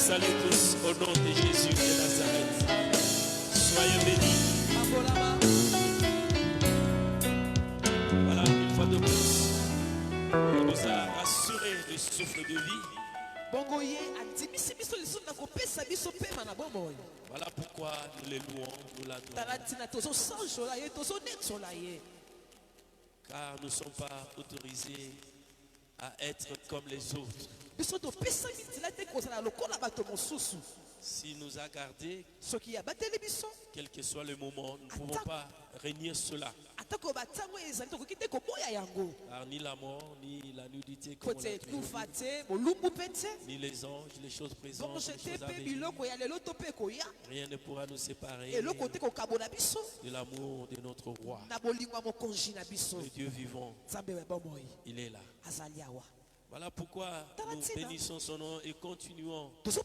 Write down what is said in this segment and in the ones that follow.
salue tous au nom de Jésus de Nazareth. Soyez bénis. Voilà, une fois de plus, il nous a rassuré du souffle de vie. Voilà pourquoi nous les louons, nous l'adorons. Car nous ne sommes pas autorisés à être comme les autres. S'il nous a gardés, quel que soit le moment, nous ne pouvons pas régner cela. Car ni la mort, ni la nudité, comme on l'a toujours dit, ni les anges, les choses présentes, les choses à venir, rien ne pourra nous séparer de l'amour de notre roi. Le Dieu vivant, il est là. Voilà pourquoi nous bénissons son nom et continuons ce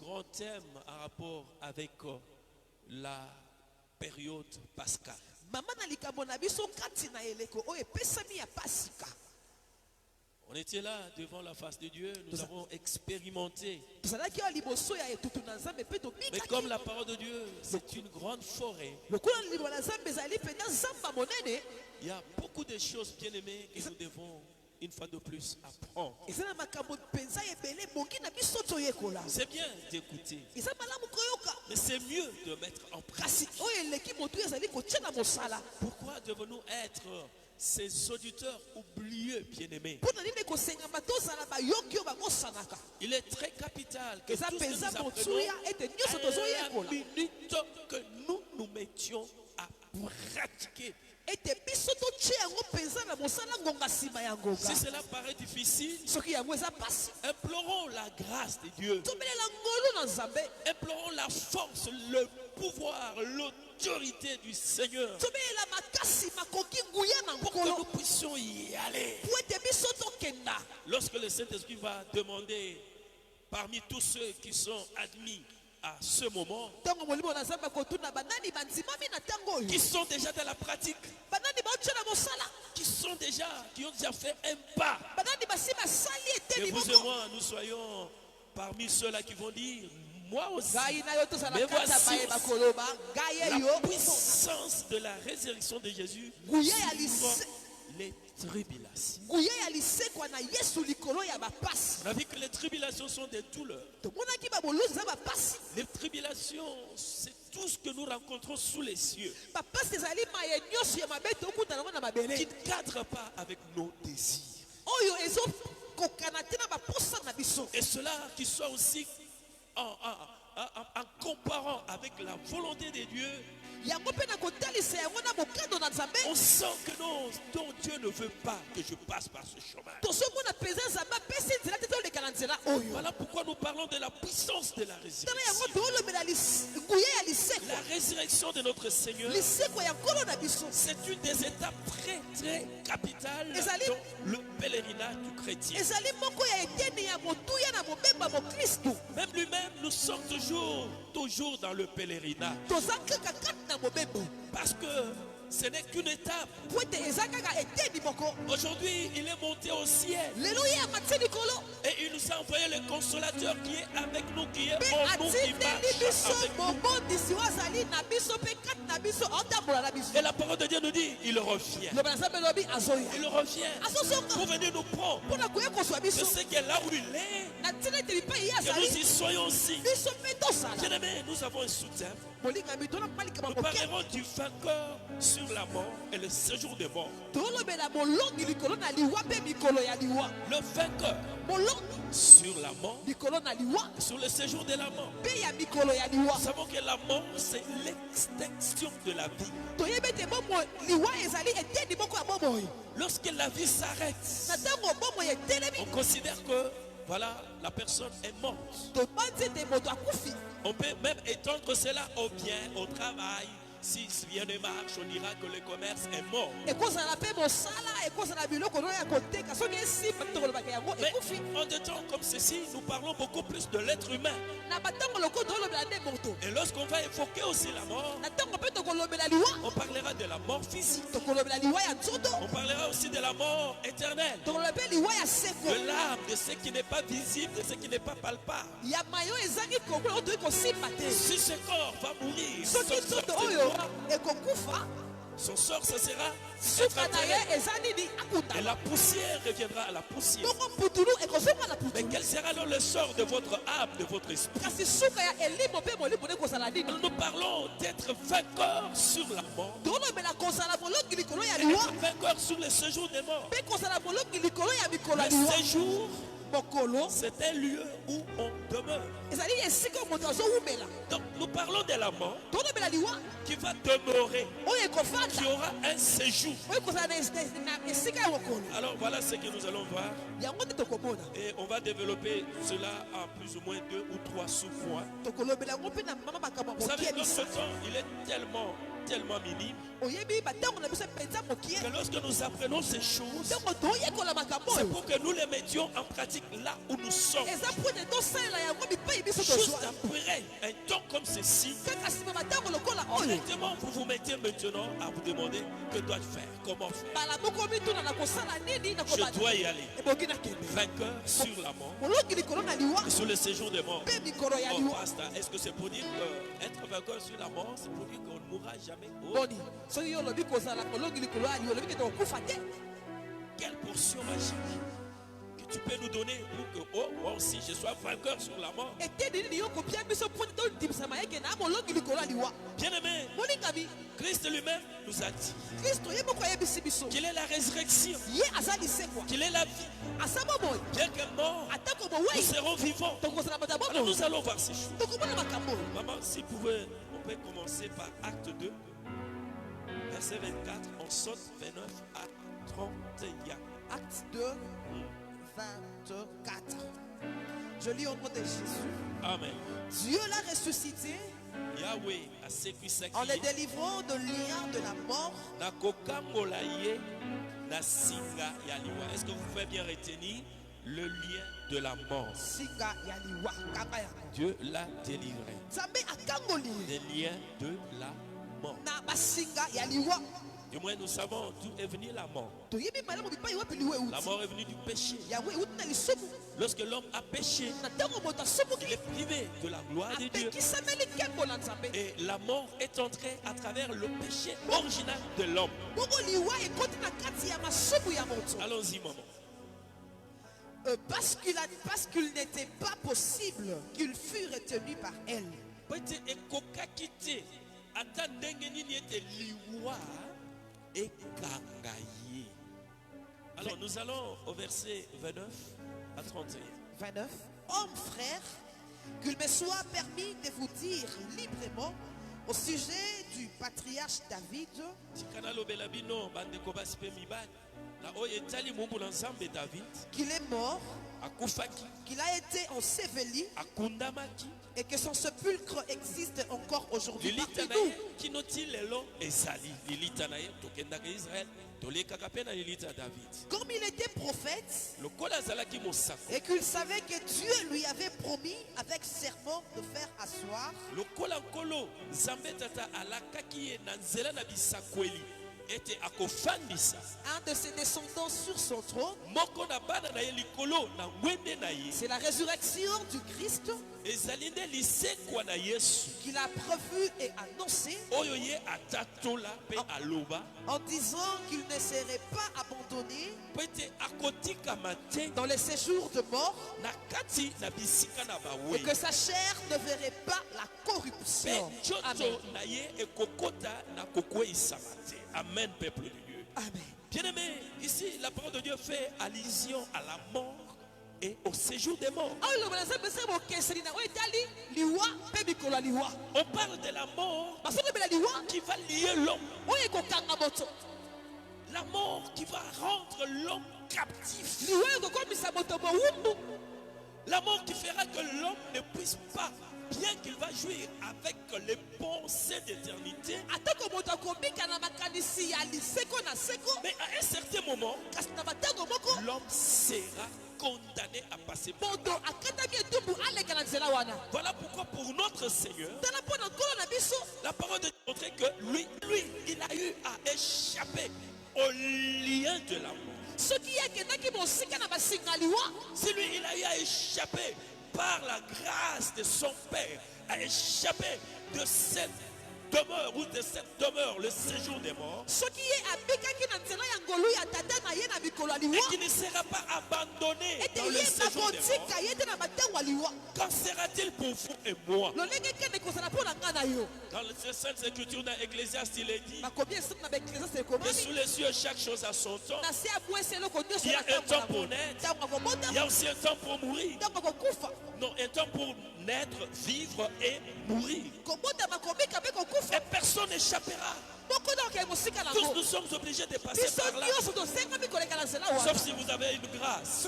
grand thème en rapport avec la période pascale. On était là devant la face de Dieu, nous avons expérimenté. Mais comme la parole de Dieu, c'est une grande forêt, il y a beaucoup de choses bien aimées que nous devons une fois de plus apprendre. C'est bien d'écouter, mais c'est mieux de mettre en pratique. Pourquoi devons-nous être ces auditeurs oublieux, bien-aimés? Il est très capital que tout ce que nous apprenons à la minute que nous mettions à pratiquer. Si cela paraît difficile, implorons la grâce de Dieu. Implorons la force, le pouvoir, l'autorité du Seigneur pour que nous puissions y aller. Lorsque le Saint-Esprit va demander parmi tous ceux qui sont admis à ce moment, qui sont déjà dans la pratique, qui ont déjà fait un pas, que vous et moi, nous soyons parmi ceux-là qui vont dire, moi aussi, mais voici la puissance de la résurrection de Jésus sur les tribulations. On a vu que les tribulations sont des douleurs. Les tribulations, c'est tout ce que nous rencontrons sous les cieux, qui ne cadre pas avec nos désirs. Et cela qui soit aussi en comparant avec la volonté de Dieu. On sent que non, ton Dieu ne veut pas que je passe par ce chemin. Voilà pourquoi nous parlons de la puissance de la résurrection. La résurrection de notre Seigneur, c'est une des étapes très très capitales dans le pèlerinage du chrétien. Même lui-même, nous sommes toujours dans le pèlerinage. Parce que ce n'est qu'une étape. Aujourd'hui, il est monté au ciel. Et il nous a envoyé le consolateur qui est avec nous, qui est en nous, qui marche avec nous. Et la parole de Dieu nous dit, il revient. Il revient pour venir nous prendre. Je sais que là où il est, que nous y soyons aussi. Bien-aimés, nous avons un soutien. Nous parlerons du vainqueur sur la mort et le séjour des morts. Le vainqueur sur la mort, sur le séjour de la mort. Nous savons que la mort, c'est l'extinction de la vie. Lorsque la vie s'arrête, on considère que voilà, la personne est morte. On peut même étendre cela au bien, au travail. Si rien ne marche, on dira que le commerce est mort. Mais en des temps comme ceci, nous parlons beaucoup plus de l'être humain. Et lorsqu'on va évoquer aussi la mort, on parlera de la mort physique. On parlera aussi de la mort éternelle. De l'âme, de ce qui n'est pas visible, de ce qui n'est pas palpable. Si ce corps va mourir, son sort, ça sera et la poussière reviendra à la poussière. Mais quel sera alors le sort de votre âme, de votre esprit? Nous parlons d'être vainqueurs sur la mort et être vainqueurs sur le séjour des morts. Le séjour, c'est un lieu où on demeure. Donc nous parlons de la mort qui va demeurer, qui aura un séjour. Alors voilà ce que nous allons voir. Et on va développer cela en plus ou moins 2 ou 3 sous-points. Vous savez, notre temps, il est tellement minime que lorsque nous apprenons ces choses, c'est pour que nous les mettions en pratique là où nous sommes. Juste après un temps comme ceci, honnêtement, vous vous mettez maintenant à vous demander que dois-je faire, comment faire. Je dois y aller. Vainqueur sur la mort et sur le séjour des morts. Oh, pasteur, est-ce que c'est pour dire qu'être vainqueur sur la mort, c'est pour dire qu'on ne mourra jamais? Oh. Quelle portion magique que tu peux nous donner pour que moi aussi je sois vainqueur sur la mort? Bien aimé, Christ lui-même nous a dit qu'il est la résurrection, qu'il est la vie. Bien que mort, nous serons vivants. Alors nous allons voir ces choses. Maman, si vous pouvez, on peut commencer par acte 2, verset 24, on saute 29 à 31. Acte 2, 24. Je lis au nom de Jésus. Amen. Dieu l'a ressuscité Yahweh a en le délivrant de lien de la mort. Est-ce que vous pouvez bien retenir le lien de la mort? Dieu l'a délivré des liens de la mort. Du moins, nous savons d'où est venue la mort. La mort est venue du péché. Lorsque l'homme a péché, il est privé de la gloire de Dieu. Et la mort est entrée à travers le péché original de l'homme. Allons-y, maman. Parce qu'il n'était pas possible qu'il fût retenu par elle. Alors nous allons au verset 29 à 31. 29. Hommes, frères, qu'il me soit permis de vous dire librement au sujet du patriarche David qu'il est mort, qu'il a été enseveli et que son sépulcre existe encore aujourd'hui parmi nous. Comme il était prophète et qu'il savait que Dieu lui avait promis avec serment de faire asseoir un de ses descendants sur son trône. C'est la résurrection du Christ qu'il a prévu et annoncé en disant qu'il ne serait pas abandonné dans les séjours de mort et que sa chair ne verrait pas la corruption. Amen. Amen, peuple de Dieu. Amen. Bien-aimé, ici la parole de Dieu fait allusion à la mort et au séjour des morts. On parle de la mort qui va lier l'homme. La mort qui va rendre l'homme captif. La mort qui fera que l'homme ne puisse pas bien qu'il va jouir avec les pensées d'éternité, mais à un certain moment, l'homme sera condamné à passer par là. Voilà pourquoi pour notre Seigneur, la parole de Dieu montre que lui, il a eu à échapper au lien de la mort. C'est lui, il a eu à échapper par la grâce de son Père, à échapper de cette demeure ou de cette demeure, le séjour des morts, et qui ne sera pas abandonné dans le séjour des morts. Qu'en sera-t-il pour vous et moi? Dans les Saintes Écritures, dans Ecclésiaste, il est dit que sous les cieux, chaque chose a son temps. Il y a un temps pour naître, il y a aussi un temps pour mourir. Non, un temps pour naître, vivre et mourir. Et personne n'échappera. Tous nous sommes obligés de passer par là. Sauf si vous avez une grâce,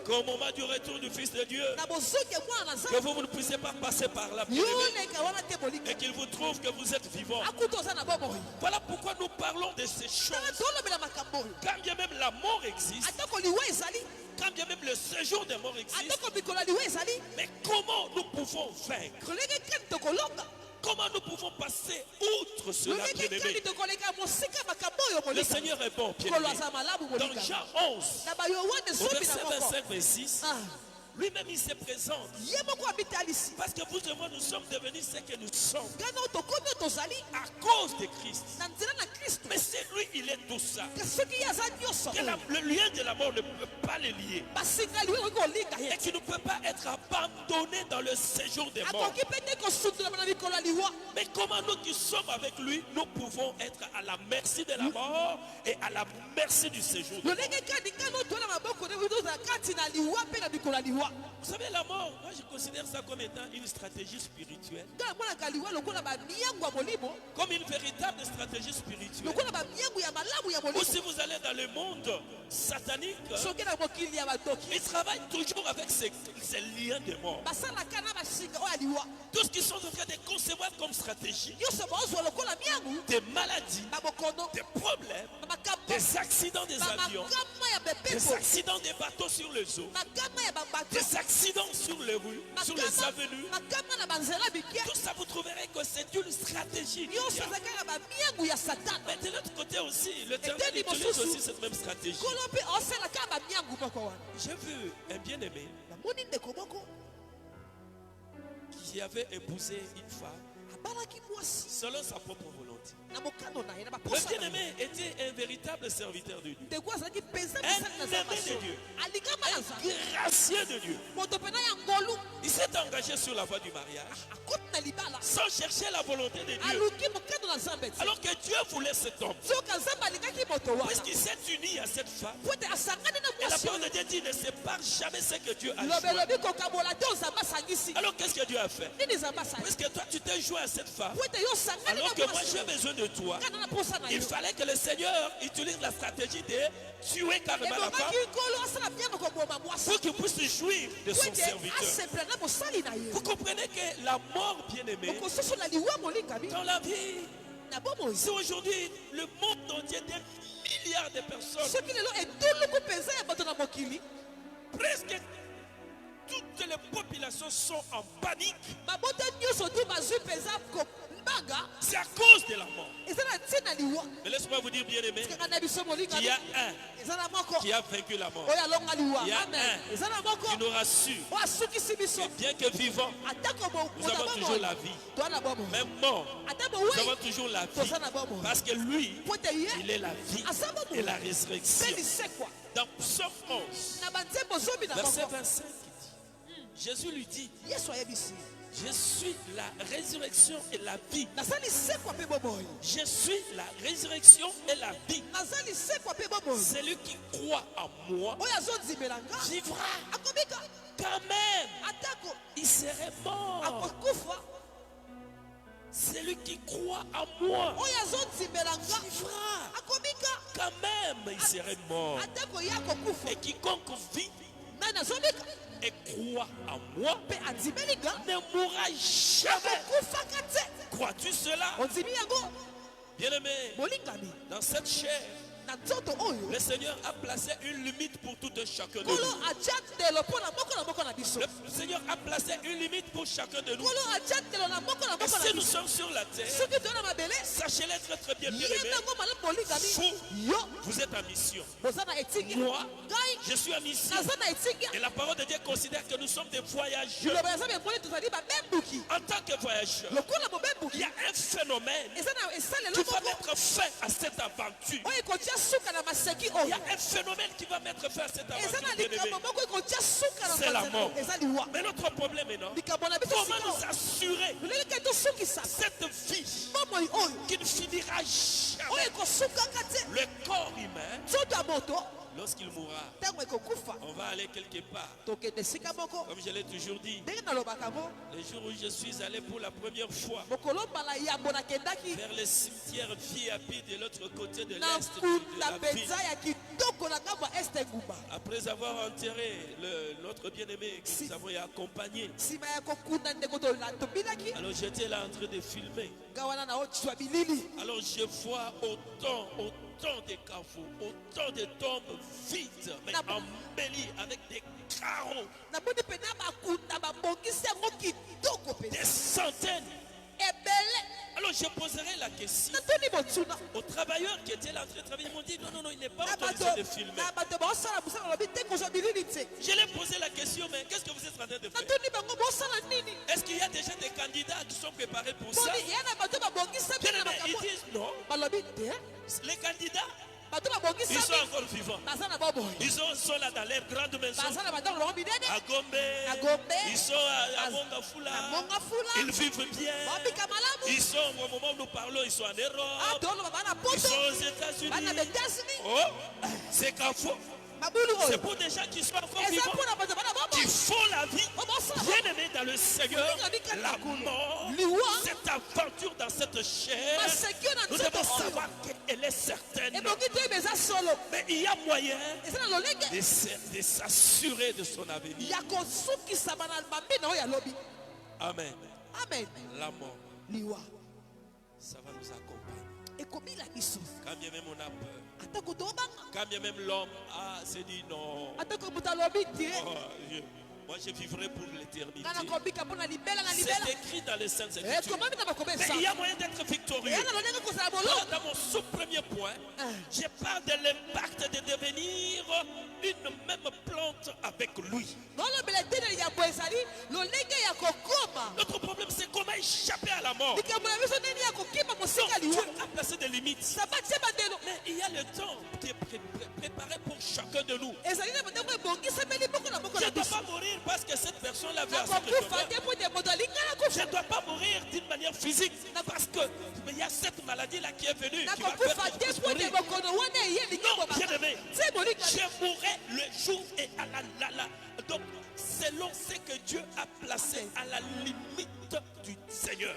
qu'au moment du retour du Fils de Dieu, que vous ne puissiez pas passer par là, et qu'il vous trouve que vous êtes vivant. Voilà pourquoi nous parlons de ces choses. Quand bien même la mort existe, quand bien même le séjour des morts existe, mais comment nous pouvons vaincre? Comment nous pouvons passer outre cela, bien-aimé? Le Seigneur est bon, bien-aimé. Dans Jean 11, au verset 25-26, lui-même il se présente. Parce que vous et moi nous sommes devenus ce que nous sommes à cause de Christ. Mais c'est lui, il est tout ça. Le lien de la mort ne peut pas le lier. Et qui ne peut pas être abandonné dans le séjour des morts. Mais comment nous qui sommes avec lui, nous pouvons être à la merci de la mort et à la merci du séjour des morts. Vous savez, la mort, moi je considère ça comme étant une stratégie spirituelle. Comme une véritable stratégie spirituelle. Ou si vous allez dans le monde satanique, ils travaillent toujours avec ces liens de mort. Tout ce qu'ils sont en train de concevoir comme stratégie, des maladies, des problèmes, des accidents des avions, des accidents des bateaux sur les eaux, des accidents sur les rues, sur les avenues. Tout ça, vous trouverez que c'est une stratégie. Mais de l'autre côté aussi, l'Éternel utilise aussi cette même stratégie. J'ai vu un bien-aimé qui avait épousé une femme selon sa propre volonté. Le bien-aimé était un véritable serviteur de Dieu, un aimé de Dieu, un gracieux de Dieu. Il s'est engagé sur la voie du mariage sans chercher la volonté de Dieu, alors que Dieu voulait cet homme. Puisqu'il s'est uni à cette femme, et la parole de Dieu dit: ne sépare jamais ce que Dieu a joué. Alors qu'est-ce que Dieu a fait? Puisque toi tu t'es joué à cette femme, alors que moi j'ai besoin de toi, il fallait que le Seigneur utilise la stratégie de tuer carrément la femme pour qu'il puisse jouir de son serviteur. Vous comprenez que la mort, bien-aimée, dans la vie, si aujourd'hui le monde entier, des milliards de personnes, presque toutes les populations sont en panique, c'est à cause de la mort. Mais laisse-moi vous dire, bien-aimé, qu'il y a un qui a vaincu la mort. Il y a un qui nous rassure que bien que vivant, nous avons toujours la vie. Même mort, nous avons toujours la vie. Parce que lui, il est la vie et la résurrection. Dans Psaume 11, verset 25, Jésus lui dit: je suis la résurrection et la vie. Je suis la résurrection et la vie. Celui qui croit en moi vivra. Quand même, il serait mort. Celui qui croit en moi vivra. Quand même, il serait mort. Et quiconque vit et croit en moi ne mourra jamais. Crois-tu cela? Bien-aimé, dans cette chair, le Seigneur a placé une limite pour tout un chacun de nous. Le Seigneur a placé une limite pour chacun de nous. Et si nous sommes sur la terre, sachez-le très très bien, bien-aimés, vous êtes en mission. Moi, je suis en mission. Et la parole de Dieu considère que nous sommes des voyageurs. En tant que voyageurs, il y a un phénomène qui va mettre fin à cette aventure. Il y a un phénomène qui va mettre fin à cette aventure. C'est la mort. Mais notre problème est non. Comment nous assurer cette vie qui ne finira jamais? Le corps humain, lorsqu'il mourra, on va aller quelque part. Comme je l'ai toujours dit, le jour où je suis allé pour la première fois vers le cimetière VIP de l'autre côté de l'Est de la ville, après avoir enterré notre bien-aimé que nous avons accompagné, alors j'étais là en train de filmer. Alors je vois autant de caveaux, autant de tombes vides, mais embellies avec des carreaux, des centaines. Alors je poserai la question aux travailleurs qui étaient là en train de travailler. Ils m'ont dit non, il n'est pas autorisé de filmer. Je leur ai posé la question, mais qu'est-ce que vous êtes en train de faire? Est-ce qu'il y a déjà des candidats qui sont préparés pour ça? Ils disent non. Les candidats, ils sont encore vivants. Ils sont là dans leur grande maison. À Gombe, ils sont à Mongafula. Ils vivent bien. Ils sont, au moment où nous parlons, ils sont en Europe. Ils sont aux États-Unis. Oh, c'est qu'un faux. C'est pour des gens qui sont encore vivants, qui font la vie, bien aimés dans le Seigneur. La mort, cette aventure dans cette chair, nous devons savoir qu'elle est certaine. Mais il y a moyen de s'assurer de son avenir. Amen. La mort, ça va nous accompagner. Quand bien même on a peur, quand bien même l'homme s'est dit non, moi je vivrai pour l'éternité. C'est écrit dans les Saintes Écritures. Mais il y a moyen d'être victorieux. Dans mon sous-premier point, je parle de l'impact de devenir une même plante avec lui. Notre problème, c'est comment échapper à la mort. Dieu a placé des limites. Mais il y a le temps qui est préparé pour chacun de nous. Je ne dois pas mourir parce que cette personne l'avait assez de je ne dois pas mourir d'une manière physique parce qu'il y a cette maladie-là qui est venue. Qui va faire mourir. Non, bien-aimé, je mourrai le jour et à la. Donc, selon ce que Dieu a placé à la limite du Seigneur.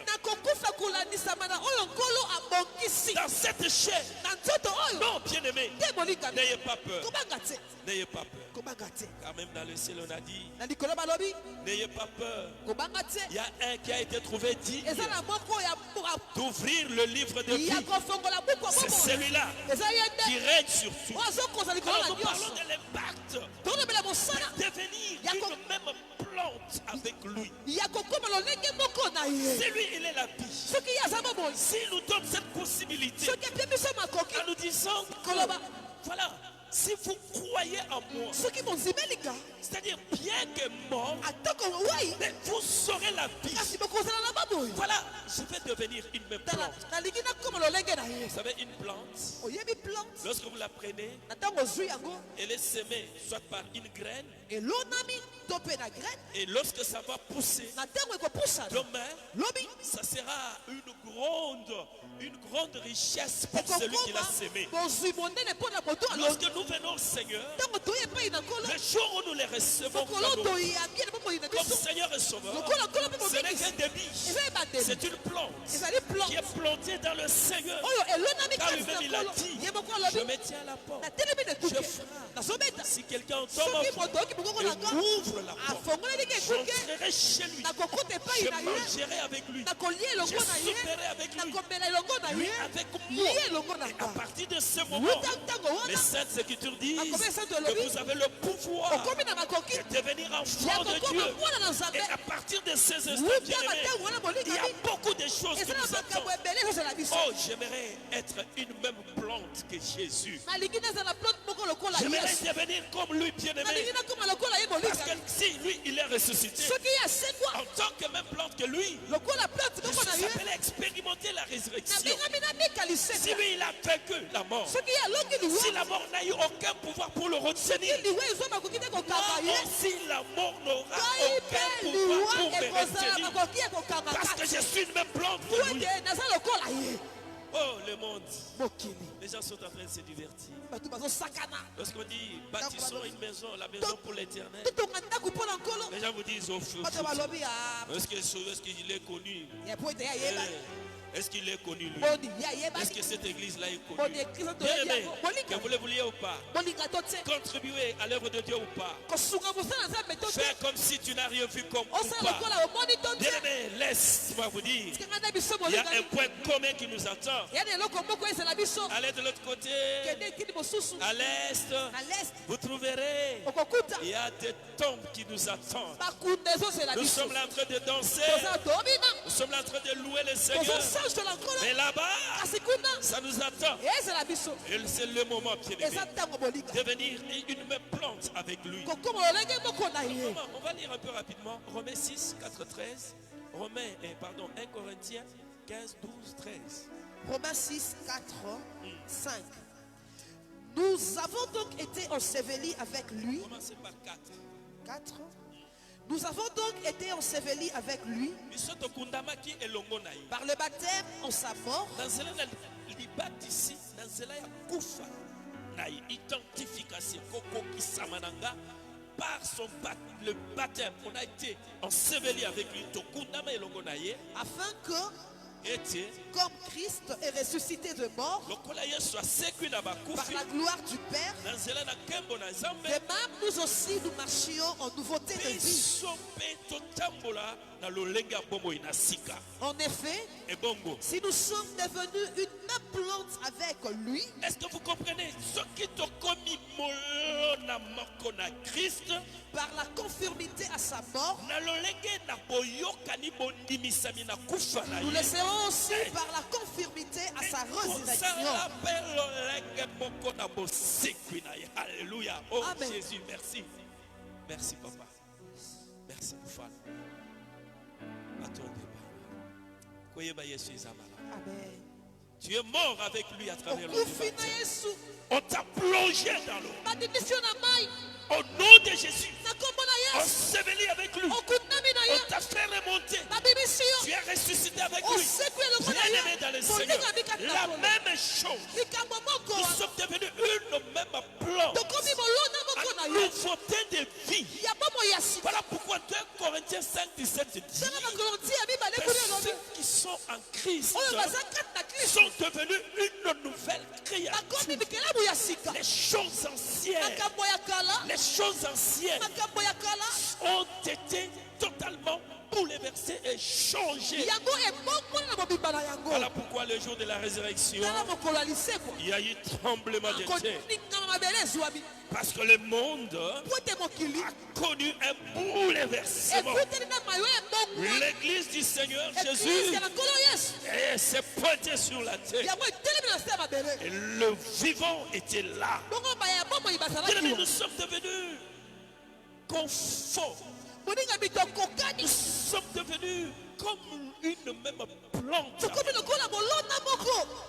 Dans cette chair. Non, bien-aimé, n'ayez pas peur. N'ayez pas peur. Quand même dans le ciel on a dit, n'ayez pas peur. Il y a un qui a été trouvé digne d'ouvrir le livre de vie. C'est celui-là qui règne sur tout. Alors nous parlons de l'impact de devenir une même plante avec lui. C'est lui, il est la vie. S'il nous donne cette possibilité en nous disant que, voilà, si vous croyez en moi, c'est-à-dire bien que mort, mais vous saurez la vie. Voilà, je vais devenir une même plante. Vous savez, une plante, lorsque vous la prenez, elle est semée soit par une graine, et lorsque ça va pousser, demain, ça sera une grande richesse pour celui qui l'a semé. Lorsque nous venons au Seigneur, Le jour où nous les recevons comme Seigneur et Sauveur, ce n'est qu'un débit. C'est une plante qui est plantée dans le Seigneur. Car lui-même il a dit, je me tiens à la porte, je frappe. Si quelqu'un entend ma voix et ouvre la porte, j'entrerai chez lui, je mangerai avec lui, je souperai avec lui, lui avec moi. Et à partir de ce moment, les Saintes Écritures disent que vous avez le pouvoir de devenir enfant de Dieu. Et à partir de ces instants, il y a beaucoup de choses qui nous attendent. Oh, j'aimerais être une même plante que Jésus. J'aimerais devenir comme lui, bien-aimé. Parce que si lui, il est ressuscité, en tant que même plante que lui, je suis appelé à expérimenter la résurrection. Si lui, il a vaincu la mort, si la mort n'a eu aucun pouvoir pour le retenir, moi aussi la mort n'aura aucun pouvoir pour me retenir. Parce que je suis une même plante que lui. Oh, le monde. Les gens sont en train de se divertir. Lorsqu'on dit bâtissons une maison, la maison pour l'éternel, les gens vous disent au feu. Est-ce qu'il est connu? Est-ce qu'il est connu lui? Est-ce que cette église-là est connue? Bien-aimé, que vous le vouliez ou pas, contribuer à l'œuvre de Dieu ou pas, faire comme si tu n'as rien vu comme ou pas. Bien-aimé, laisse-moi vous dire, il y a un point commun qui nous attend. Allez de l'autre côté, à l'est, vous trouverez, il y a des tombes qui nous attendent. Nous sommes là en train de danser, nous sommes là en train de louer le Seigneur. Mais là-bas, ça nous attend. Et c'est le moment, bien-aimé, devenir une même plante avec lui. On va lire un peu rapidement. Romains 6, 4, 13. 1 Corinthiens 15, 12, 13. Romains 6, 4, 5. Nous avons donc été ensevelis avec lui. Commencez par 4. 4. Nous avons donc été ensevelis avec lui par le baptême en sa mort. Par le baptême, on a été enseveli avec lui. Afin que, comme Christ est ressuscité de mort par la gloire du Père, de même nous aussi nous marchions en nouveauté de vie. En effet, si nous sommes devenus une même plante avec lui, est-ce que vous comprenez ce qui te commis Christ par la conformité à sa mort, nous le serons aussi par la conformité à sa résurrection. Alléluia. Oh Amen. Jésus, merci. Merci papa. Merci Bouffal. Amen. Tu es mort avec lui à travers l'eau. On t'a plongé dans l'eau. Au nom de Jésus, enseveli avec lui. On t'a fait remonter. Tu es ressuscité avec lui. Bien-aimé dans le Seigneur. La même chose. Nous sommes devenus une même plante. À nouveauté de vie. Voilà pourquoi 2 Corinthiens 5, 17 dit que ceux qui sont en Christ sont devenus une nouvelle créature. Les choses anciennes ont été totalement bouleversées et changées. Voilà pourquoi le jour de la résurrection, il y a eu tremblement de terre. Parce que le monde a connu un bouleversement. L'église du Seigneur Jésus s'est pointée sur la terre. Et le vivant était là. Nous sommes devenus conformes. Nous sommes devenus comme une même plante.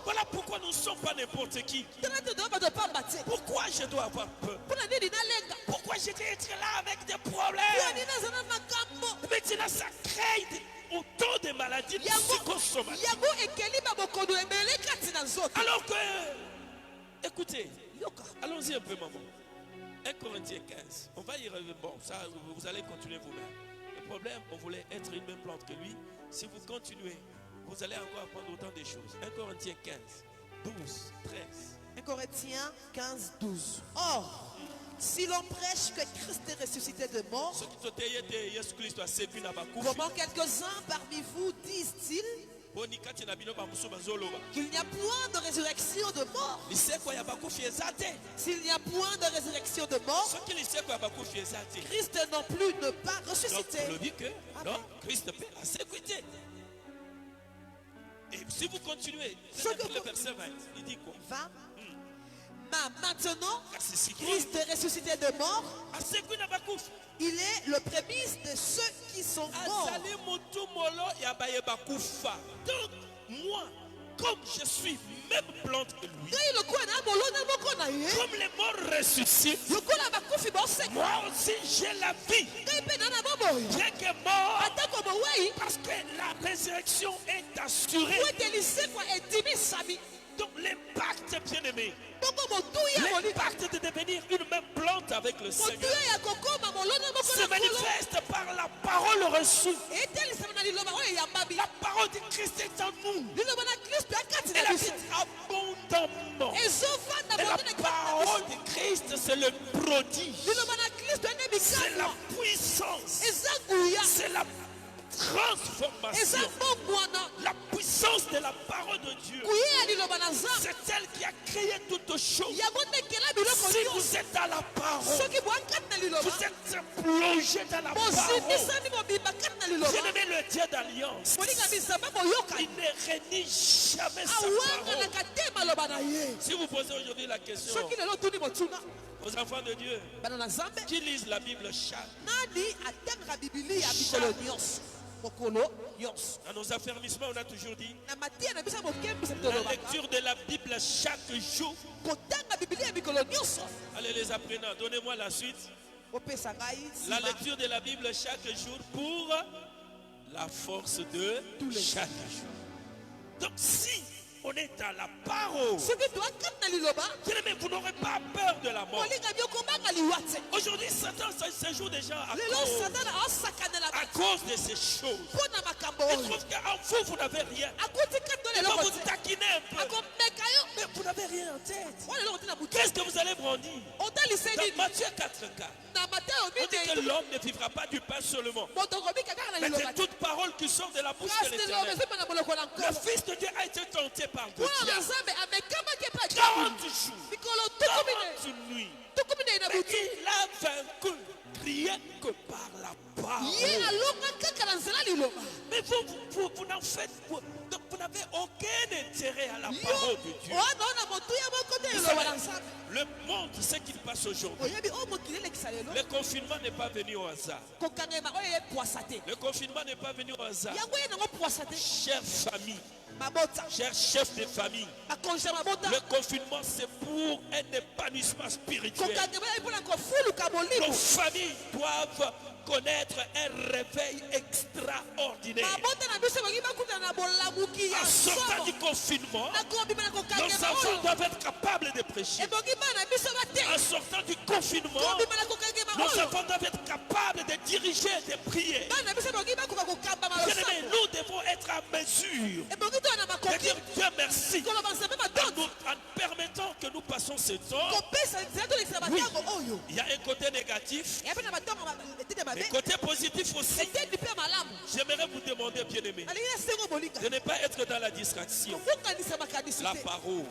Voilà pourquoi nous ne sommes pas n'importe qui. Pourquoi je dois avoir peur? Pourquoi je dois être là avec des problèmes? Maintenant ça crée autant de maladies psychosomatiques. Alors que, écoutez, allons-y un peu maman. 1 Corinthiens 15. On va y revenir. Bon, ça, vous allez continuer vous-même. Le problème, on voulait être une même plante que lui. Si vous continuez, vous allez encore apprendre autant de choses. 1 Corinthiens 15, 12, 13. 1 Corinthiens 15, 12. Or, si l'on prêche que Christ est ressuscité de mort, comment quelques-uns parmi vous disent-ils qu'il n'y a point de résurrection de mort? S'il n'y a point de résurrection de mort, Christ non plus ne pas ressuscité. Donc, on dit que non, Christ a sécurité. Et si vous continuez, le verset 20, il dit quoi? 20. Maintenant, Christ est ressuscité de mort. Il est le prémisse de ceux qui sont morts. Donc, moi, comme je suis même plante que lui, comme les morts ressuscitent, moi aussi j'ai la vie. Bien que mort, parce que la résurrection est assurée. Donc l'impact, bien aimé, l'impact de devenir une même plante avec le Seigneur se manifeste par la parole reçue. La parole de Christ est en nous. Elle habite abondamment. Et la parole de Christ, c'est le prodige. C'est la puissance. C'est la transformation. La puissance de la parole de Dieu, c'est elle qui a créé toutes choses. Si vous êtes dans la parole, vous êtes plongé dans la parole. Bien-aimé, le Dieu d'alliance, il ne renie jamais sa parole. Si vous posez aujourd'hui la question aux enfants de Dieu qui lisent la Bible chaque dans nos affermissements, on a toujours dit la lecture de la Bible chaque jour. Allez les apprenants, donnez-moi la suite. La lecture de la Bible chaque jour pour la force de chaque jour. Donc si on est dans la parole, mais vous n'aurez pas peur de la mort. Aujourd'hui, Satan se joue déjà à cause de ces choses. Il trouve qu'en vous, vous n'avez rien. Il va vous taquiner un peu. Mais vous n'avez rien en tête. Qu'est-ce que vous allez brandir? Dans Matthieu 4:4, on dit que l'homme ne vivra pas du pain seulement, mais de toute parole qui sort de la bouche de l'Éternel. Le Fils de Dieu a été tenté par Dieu 40 jours, 40 nuits. Mais il a vaincu rien que par la parole. Mais vous n'en faites pas. Donc vous n'avez aucun intérêt à la parole de Dieu. Le monde, ce qu'il passe aujourd'hui, le confinement n'est pas venu au hasard. Le confinement n'est pas venu au hasard. Chère famille, chers chefs de famille, le confinement c'est pour un épanouissement spirituel. Nos familles doivent connaître un réveil extraordinaire. En sortant du confinement, nos enfants doivent être capables de prêcher. En sortant du confinement, nos enfants doivent être capables de diriger, de prier. Nous devons être à mesure de dire Dieu merci en permettant que nous passons ce temps. Oui, il y a un côté négatif, mais côté positif aussi. J'aimerais vous demander, bien-aimés, de ne pas être dans la distraction. La parole,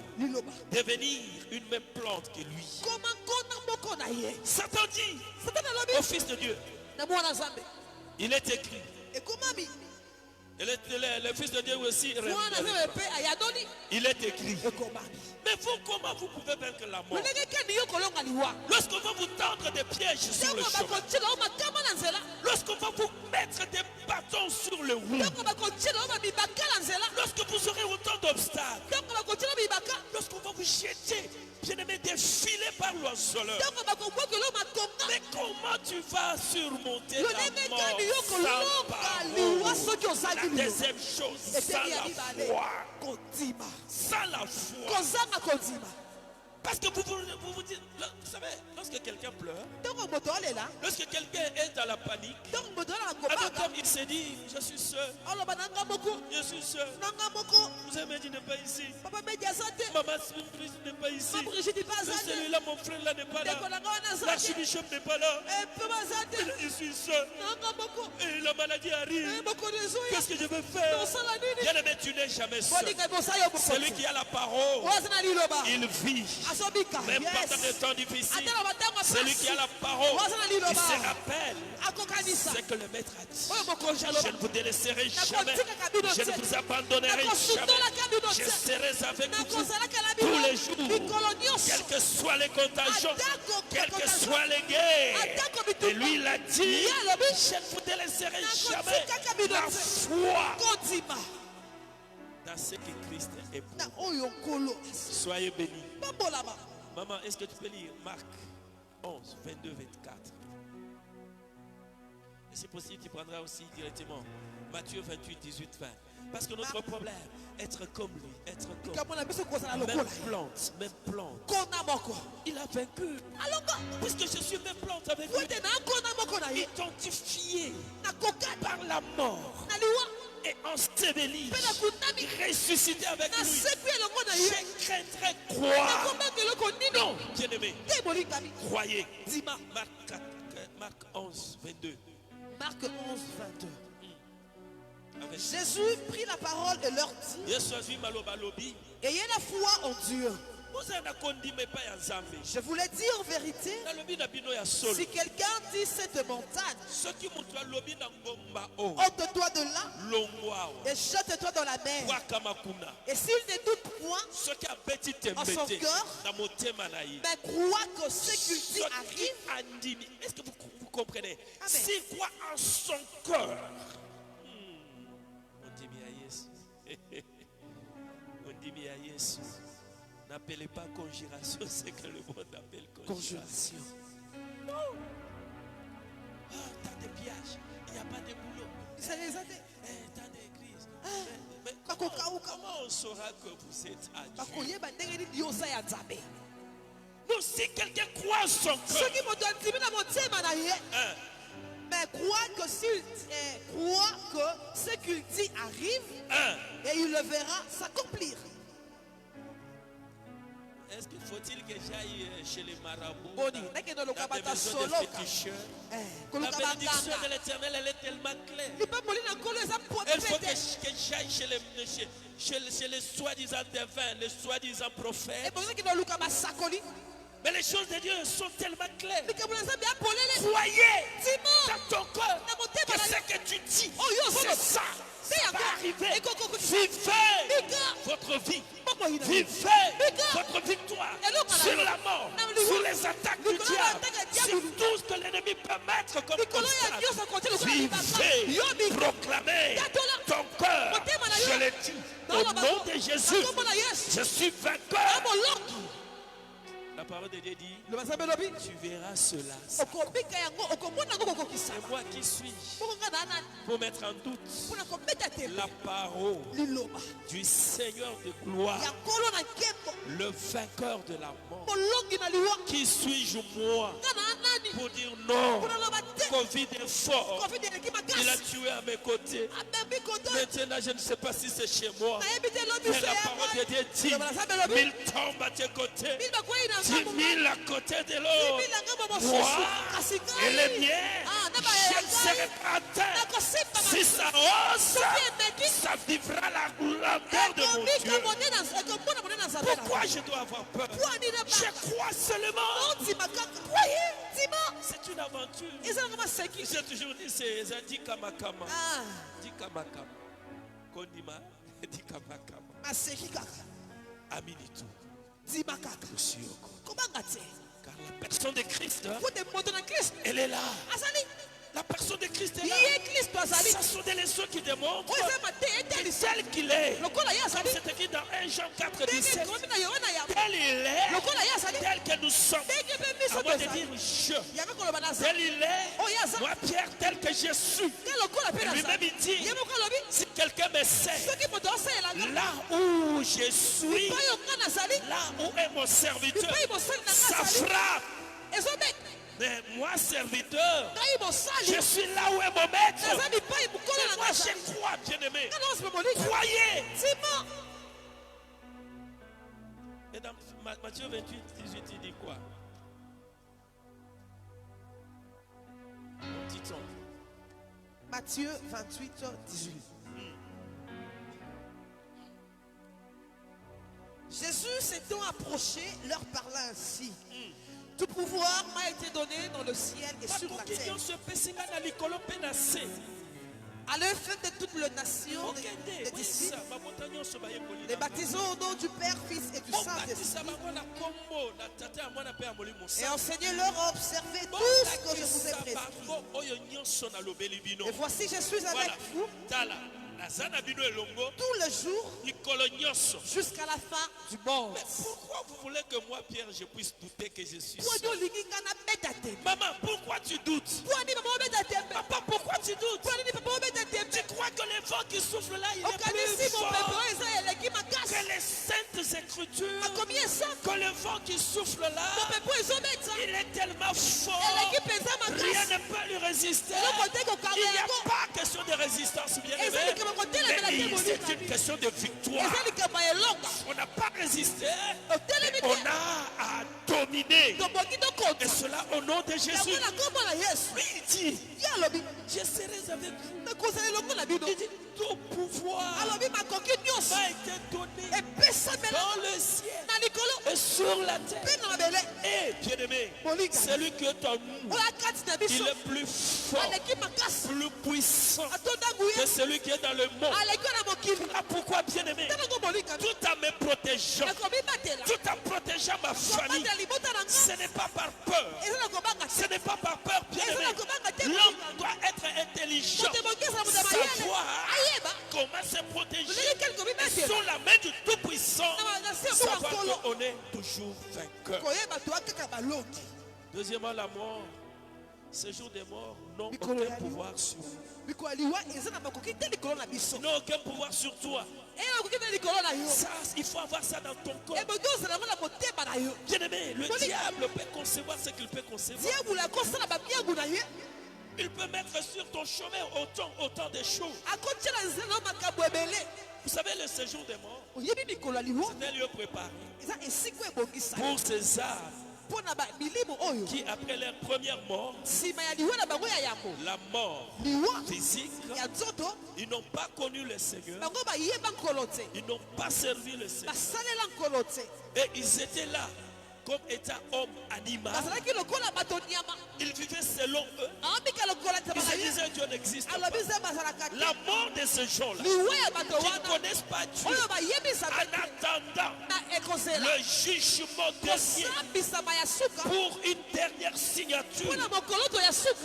devenir une même plante que lui. Satan dit au Fils de Dieu, il est écrit. Et le Fils de Dieu aussi, il est écrit. Mais vous, comment vous pouvez vaincre la mort? Lorsqu'on va vous tendre des pièges sur le chemin, lorsqu'on va vous mettre des bâtons sur le roue, lorsque vous aurez autant d'obstacles, lorsqu'on va vous jeter, bien-aimé, défiler par l'oiseleur, mais comment tu vas surmonter la mort sans parole? La deuxième chose, sans la foi. Sans la foi. Parce que vous dites, vous savez, lorsque quelqu'un pleure, lorsque quelqu'un est dans la panique, alors il se dit, je suis seul. Je suis seul. Vous avez dit, n'est pas ici. Maman n'est pas ici. Celui-là, mon frère là n'est pas là. L'archibishop n'est pas là. Je suis seul. Et la maladie arrive. Qu'est-ce que je vais faire? Bien aimé, tu n'es jamais seul. Celui qui a la parole, il vit. Même pendant des temps difficiles, celui qui a la parole, il se rappelle ce que le maître a dit. Je ne vous délaisserai jamais. Je ne vous abandonnerai jamais. Je serai avec vous tous les jours. Quelles que soient les contagions, quelles que soient les guerres. Et lui, il a dit, je ne vous délaisserai jamais. La foi dans ce que Christ est pour. Soyez bénis. Maman, est-ce que tu peux lire Marc 11, 22, 24? Et si possible, tu prendras aussi directement Matthieu 28, 18, 20. Parce que notre problème, être comme lui, être comme même plante. Il a vaincu. Puisque je suis même plante avec lui, identifié par la mort et enseveli, ressuscité avec lui. Je craindrais croire. Non, bien-aimé, croyez. Marc 11, 22. Marc 11, 22. Jésus prit la parole et leur dit, ayez la foi en Dieu. Je vous l'ai dit en vérité, si quelqu'un dit cette montagne, ôte-toi de là et jette-toi dans la mer, et s'il ne doute point en son cœur, mais croit que ce qu'il dit arrive. Est-ce que vous comprenez? S'il croit en son cœur, on dit bien Yesu. N'appelez pas conjuration, c'est que le monde appelle conjuration. Non. Tant de pièges, il n'y a pas de boulot. C'est les années. Tant d'églises. Mais comment on saura que vous êtes à Dieu? Non, si quelqu'un croit en son cœur, mais croit que ce qu'il dit arrive, et il le verra s'accomplir. Est-ce qu'il faut-il que j'aille chez les marabouts, dans des maisons de féticheurs? La bénédiction de l'Éternel, elle est tellement claire. Il faut que j'aille chez les soi-disant divins, les soi-disant prophètes. Mais les choses de Dieu sont tellement claires. Croyez dans ton cœur que ce que tu dis, c'est ça. Ça va arriver. Vivez votre vie. Vivez votre victoire sur la mort, sur les attaques du diable, sur tout ce que l'ennemi peut mettre comme constat. Vivez, proclamez ton cœur. Je l'ai dit au nom de Jésus. Je suis vainqueur. La parole de Dieu dit, tu verras cela. C'est moi qui suis pour mettre en doute la parole du Seigneur de gloire, le vainqueur de la mort. Qui suis-je moi pour dire non? Covid est fort. Il a tué à mes côtés. Maintenant, je ne sais pas si c'est chez moi. Mais la parole de Dieu dit, 1000 tombent à tes côtés, 10 000 à côté de l'autre. Moi et les miens, je ne serai pas à terre. Si ça hausse, ça vivra la grandeur de mon Dieu. Pourquoi je dois avoir peur? Je crois seulement. C'est une aventure. J'ai toujours dit, c'est Zadi Kamakama. Dikamakama. Kondima. Dikamakama. Aminitu. Car la personne de Christ, elle est là. La personne de Christ est là. Ce sont des leçons qui démontrent que tel qu'il est, comme c'est écrit dans 1 Jean 4, 17, tel il est, tel que nous sommes. À moi de dire je. Tel il est, moi Pierre, tel que je suis. Et lui-même il dit, si quelqu'un me sait, là où je suis, là où est mon serviteur, ça frappe. Mais moi, serviteur, je suis là où est mon maître. Et moi, je crois, bien-aimé. Croyez. Et dans Matthieu 28, 18, il dit quoi? Matthieu 28, 18. Jésus s'étant approché, leur parla ainsi. Tout pouvoir m'a été donné dans le ciel et sur la terre. Allez, faites de toutes les nations des disciples, les baptisons au nom du Père, Fils et du Saint-Esprit, et enseignez-leur à observer tout ce que je vous ai prescrit. Et voici, je suis avec vous tous les jours jusqu'à la fin du monde. Mais pourquoi vous voulez que moi, Pierre, je puisse douter que je suis seul? Maman, pourquoi tu doutes? Papa, pourquoi tu doutes? Tu crois que le vent qui souffle là, il est plus fort que les saintes écritures? Que le vent qui souffle là, il est tellement fort, rien ne peut lui résister. Il n'y a pas question de résistance, bien aimé. C'est une question de victoire. On n'a pas résisté, on a à dominer. Et cela au nom de Jésus. Il dit, je serai avec vous. Il dit, tout pouvoir m'a été donné dans le ciel et sur la terre. Et bien aimé, celui qui est en nous, il est plus fort, plus puissant que celui qui est dans le monde. Voilà pourquoi, bien aimé, tout en me protégeant, tout en protégeant ma famille, ce n'est pas par peur. Ce n'est pas par peur, bien aimé. L'homme doit être intelligent, savoir comment se protéger sous la main du Tout-Puissant, savoir qu'on est toujours vainqueur. Deuxièmement, la mort, ces jours des morts n'ont aucun pouvoir sur vous. Ils n'ont aucun pouvoir sur toi. Ça, il faut avoir ça dans ton corps. Bien aimé, le diable peut concevoir ce qu'il peut concevoir. Il peut mettre sur ton chemin autant de choses. Vous savez, le séjour des morts, c'est un lieu préparé pour ces âmes qui, après leur première mort, la mort physique, ils n'ont pas connu le Seigneur, ils n'ont pas servi le Seigneur, et ils étaient là comme étant homme animal. Ils vivaient selon eux. Ils se disaient Dieu n'existe pas. La mort de ces gens-là, qui ne connaissent pas Dieu, en attendant le jugement dernier, pour une dernière signature,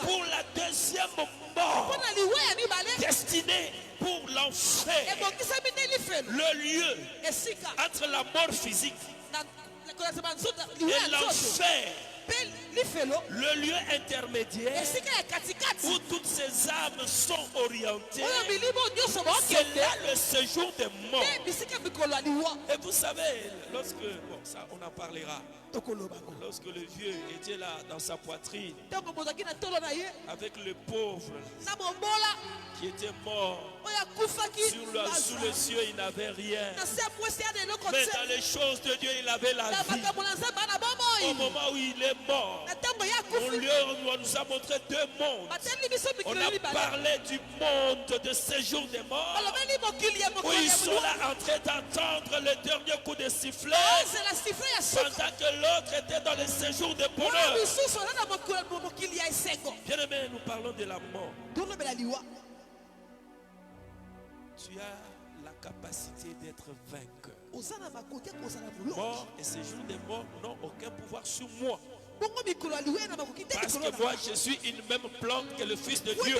pour la deuxième mort, destinée pour l'enfer, le lieu entre la mort physique et l'enfer, le lieu intermédiaire où toutes ces âmes sont orientées, c'est là le séjour des morts. Et vous savez, lorsque, bon, ça on en parlera, lorsque le vieux était là dans sa poitrine avec le pauvre qui était mort sous les cieux, il n'avait rien, mais dans les choses de Dieu il avait la vie. Au moment où il est mort, on nous a montré deux mondes. On a parlé du monde de séjour des morts, où ils sont là en train d'entendre le dernier coup de sifflet, pendant que l'autre était dans le séjour de bonheur. Bien aimé, nous parlons de la mort. Tu as la capacité d'être vainqueur. Mort et séjour des morts n'ont aucun pouvoir sur moi. Parce que moi je suis une même plante que le Fils de Dieu.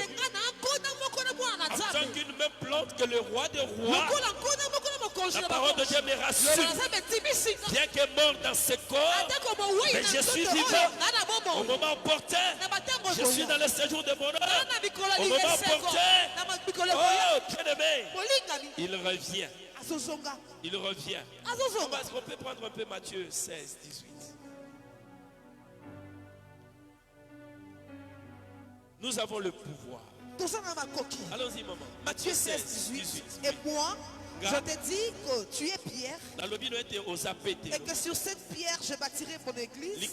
Afin qu'une même plante que le roi des rois. La parole de Dieu me rassure. Bien que mort dans ce corps, mais je suis vivant. Au moment opportun, je suis dans le séjour de mon âme. Au moment opportun, oh, bien-aimé, il revient. Il revient. On peut prendre un peu Matthieu 16, 18. Nous avons le pouvoir. Allons-y, maman. Matthieu 16, 18. Et moi, je te dis que tu es Pierre. Et que sur cette pierre, je bâtirai mon église. Et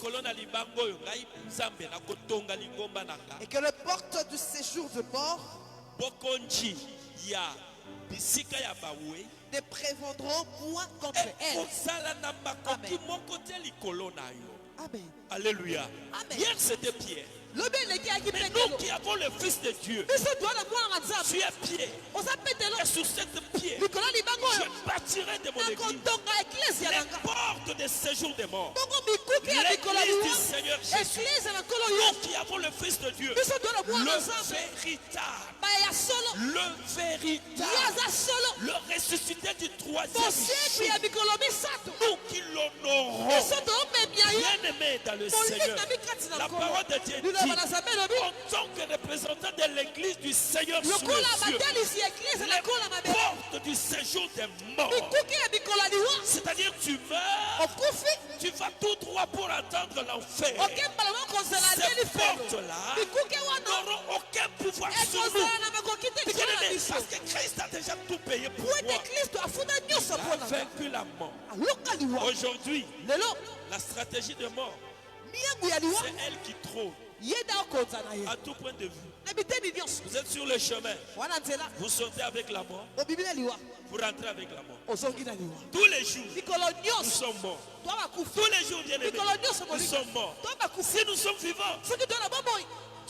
que les portes du séjour de mort ne prévaudront point contre elle. Amen. Alléluia. Amen. Hier c'était Pierre. Mais nous qui avons le Fils de Dieu, tu es Pierre. Et sur cette pierre, je bâtirai de mon église les portes des séjours des morts. L'église du Seigneur Jésus. Nous qui avons le Fils de Dieu, le véritable, le ressuscité du troisième jour. Nous qui l'honorons, bien-aimés dans le Seigneur. La parole de Dieu dit, en tant que représentant de l'église du Seigneur sur les cieux, les portes du séjour des morts, c'est-à-dire tu meurs, tu vas tout droit pour attendre l'enfer. Ces portes-là n'auront aucun pouvoir sur nous. Parce que Christ a déjà tout payé pour moi. Il a vaincu la mort. Aujourd'hui, la stratégie de mort, c'est elle qui trône à tout point de vue. Vous êtes sur le chemin, vous sortez avec la mort, vous rentrez avec la mort. Tous les jours, nous sommes morts. Tous les jours, bien-aimés, nous sommes morts. Si nous sommes vivants,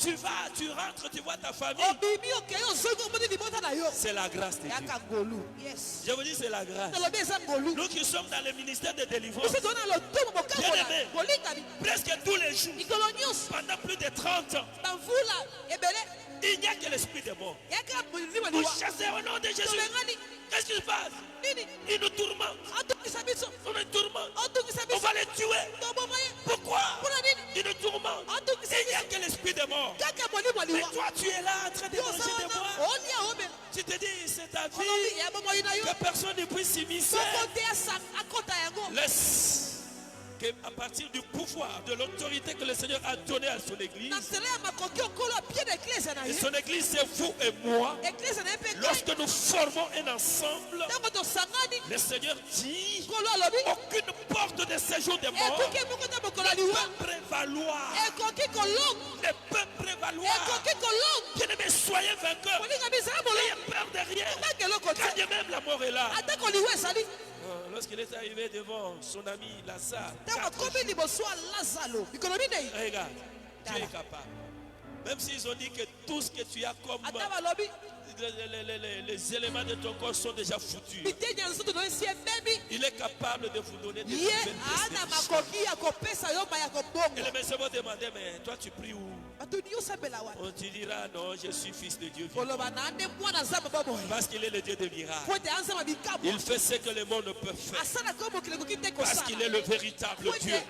tu vas, tu rentres, tu vois ta famille. C'est la grâce de Dieu. Je vous dis, c'est la grâce. Nous qui sommes dans le ministère de délivrance, bien-aimés, presque tous les jours, pendant plus de 30 ans, il n'y a que l'esprit de mort. Vous chassez au nom de Jésus. Qu'est-ce qui se passe? Il nous tourmente. On nous tourmente. On va les tuer. Pourquoi? Il nous tourmente. Il n'y a que l'esprit de mort. Mais toi, tu es là en train de manger des bois. Tu te dis, c'est ta vie. Que personne ne puisse s'immiscer. Laisse. À partir du pouvoir, de l'autorité que le Seigneur a donné à son église, et son église c'est vous et moi, lorsque nous formons un ensemble, le Seigneur dit, aucune porte de séjour des morts ne peut prévaloir. Ne peut prévaloir. Bien-aimés, soyez vainqueurs. N'ayez peur de rien. Quand même la mort est là. Lorsqu'il est arrivé devant son ami Lazare, regarde, tu es capable. Même s'ils ont dit que tout ce que tu as comme les éléments de ton corps sont déjà foutus, il est capable de vous donner des nouvelles. Et les messieurs vont demander, mais toi tu pries où? On te dira, non, je suis fils de Dieu vivant. Parce qu'il est le Dieu des miracles. Il fait ce que le monde ne peut faire. Parce qu'il est le véritable Dieu.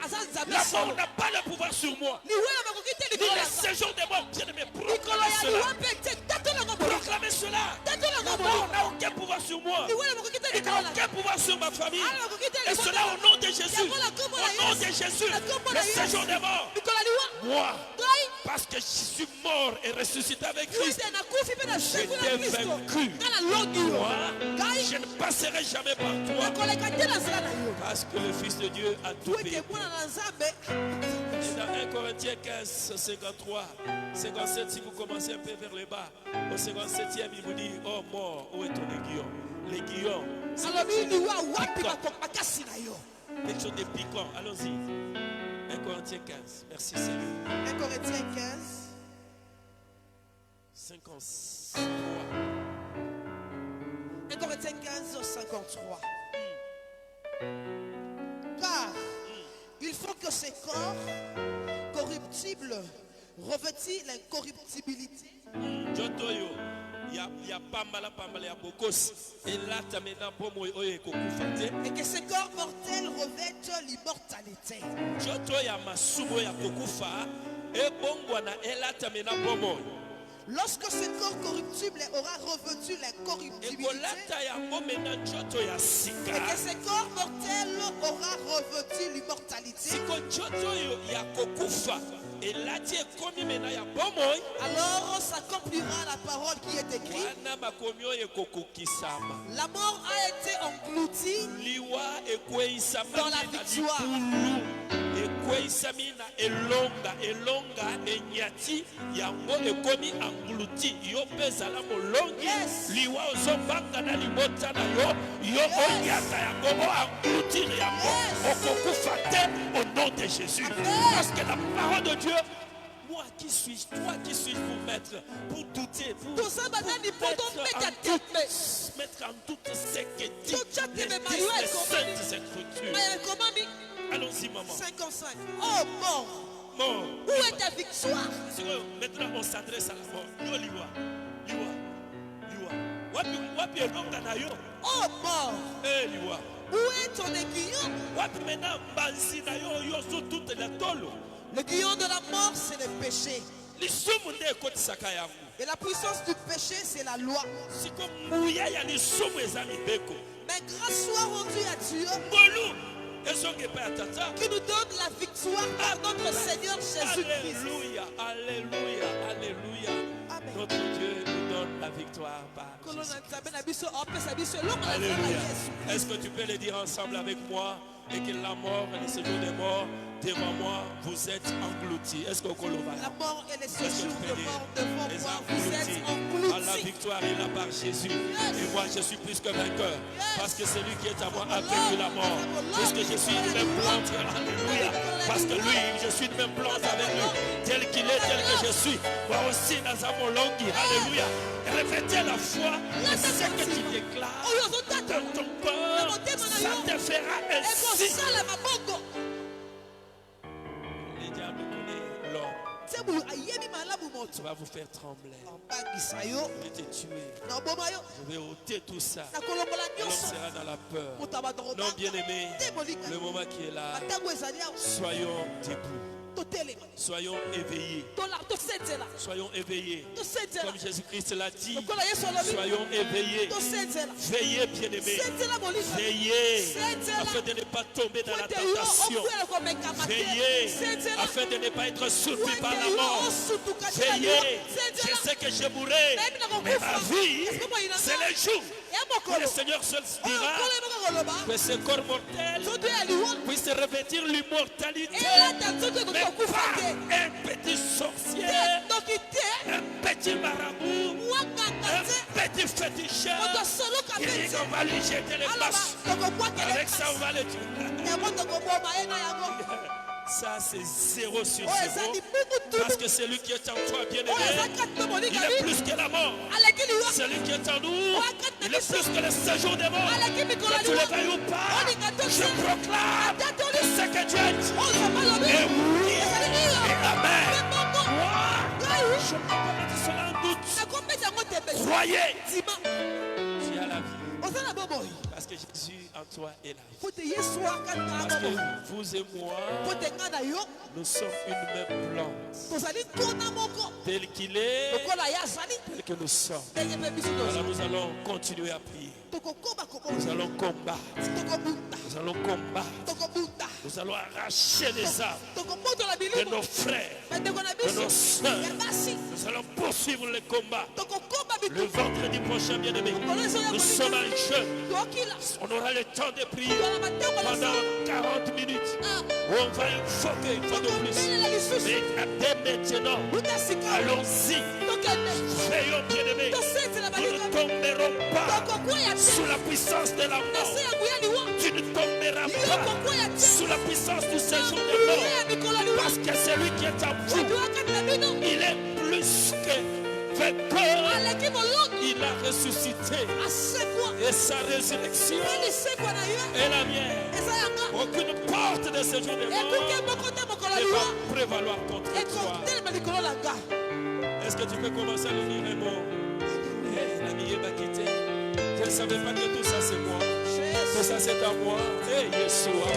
La mort n'a pas le pouvoir sur moi. Ni le séjour des morts. Bien-aimé, proclamez cela. Proclamez cela. La mort n'a aucun pouvoir sur moi. Il n'a aucun pouvoir sur ma famille. Et cela au nom de Jésus. Au nom de Jésus. Le séjour des morts. Moi, parce que je suis mort et ressuscité avec Christ, j'étais vaincu. Moi, je ne passerai jamais par toi. Parce que le Fils de Dieu a tout payé. Et dans 1 Corinthiens 15, 53, 57, si vous commencez un peu vers le bas, au 57e, il vous dit, oh mort, où est ton aiguillon? L'aiguillon, c'est quelque chose de piquant. Allons-y. 1 Corinthiens 15, merci Seigneur. 1 Corinthiens 15, 53. 1 Corinthiens 15, 53. Car il faut que ces corps corruptibles revêtis l'incorruptibilité. Jotoyo, il Et que ce corps mortel revête l'immortalité. Lorsque ce corps corruptible aura revêtu l'incorruptibilité, et que ce corps mortel aura revêtu l'immortalité, alors s'accomplira la parole qui est écrite. La mort a été engloutie dans la victoire. Au nom de Jésus. Parce que la parole de Dieu, moi qui suis-je, toi qui suis-je pour mettre, pour douter, pour mettre en doute ce que dit les saintes écritures. Allons-y, maman. 55. Oh mort, mort. Où est ta victoire? Maintenant on s'adresse à la mort. Oh mort, où est ton aiguillon? L'aiguillon de la mort, c'est le péché. Et la puissance du péché, c'est la loi. Mais grâce soit rendue à Dieu qui nous donne la victoire par notre Seigneur Jésus-Christ. Alléluia, alléluia, alléluia. Amen. Notre Dieu nous donne la victoire par Jésus. Alléluia. Est-ce que tu peux le dire ensemble avec moi? Et que la mort et le séjour des morts devant moi, vous êtes engloutis. Est-ce que la mort et le séjour des morts devant moi, vous êtes engloutis. La victoire est là par Jésus. Et moi, je suis plus que vainqueur. Parce que celui qui est à moi a vaincu la mort. Puisque je suis une même plante. Alléluia. Parce que lui, je suis une même plante avec lui. Tel qu'il est, tel que je suis. Moi aussi, nous avons longué. Alléluia. Répétez la foi. Et ce que tu déclares dans ton corps, ça te fera ainsi. Le diable connaît l'homme. Ça va vous faire trembler. Je vais te tuer. Je vais ôter tout ça. L'homme sera dans la peur. Non, bien aimé, le moment qui est là, soyons debout. Soyons éveillés. Soyons éveillés. Comme Jésus-Christ l'a dit. Soyons éveillés. Veillez, bien-aimés. Veillez afin de ne pas tomber dans la tentation. Veillez afin de ne pas être surpris par la mort. Veillez. Je sais que je mourrai, mais ma vie, c'est le jour où le Seigneur seul dira que ce corps mortel puisse revêtir l'immortalité. Mais pas un petit sorcier, un petit marabout, un petit féticheur qui dit qu'on va lui jeter les passes. Avec ça, on va le tuer. Ça, c'est 0 sur 0. Parce que celui qui est en toi, bien-aimé, il est plus que la mort. Celui qui est en nous, il est plus que le séjour des morts. Que tu le veuilles ou pas, je proclame ce que Dieu a dit. Et oui, et amen. Je ne peux pas mettre cela en doute. Croyez. Tu as la vie. Parce que Jésus en toi est la vie. Parce que vous et moi, nous sommes une même plante. Tel qu'il est, tel que nous sommes. Alors nous allons continuer à prier. Nous allons combattre. Nous allons combattre. Nous allons arracher les âmes de nos frères, de nos soeurs. Nous allons poursuivre le combat. Le vendredi prochain, bien-aimé, nous sommes en jeu. On aura le temps de prier pendant 40 minutes. Où on va invoquer une fois de plus. Mais dès maintenant, allons-y. Veillons, bien-aimés. Nous ne tomberons pas sous la puissance de la mort. Tu ne tomberas pas sous la puissance du séjour des morts. Parce que celui qui est en vous, il est plus que vainqueur. Il a ressuscité. Et sa résurrection est la mienne. Aucune porte de séjour des morts ne va prévaloir contre toi. Est-ce que tu peux commencer à le lire les mots? Je ne savais pas que tout ça c'est moi. Tout ça c'est à moi. Et Yeshua.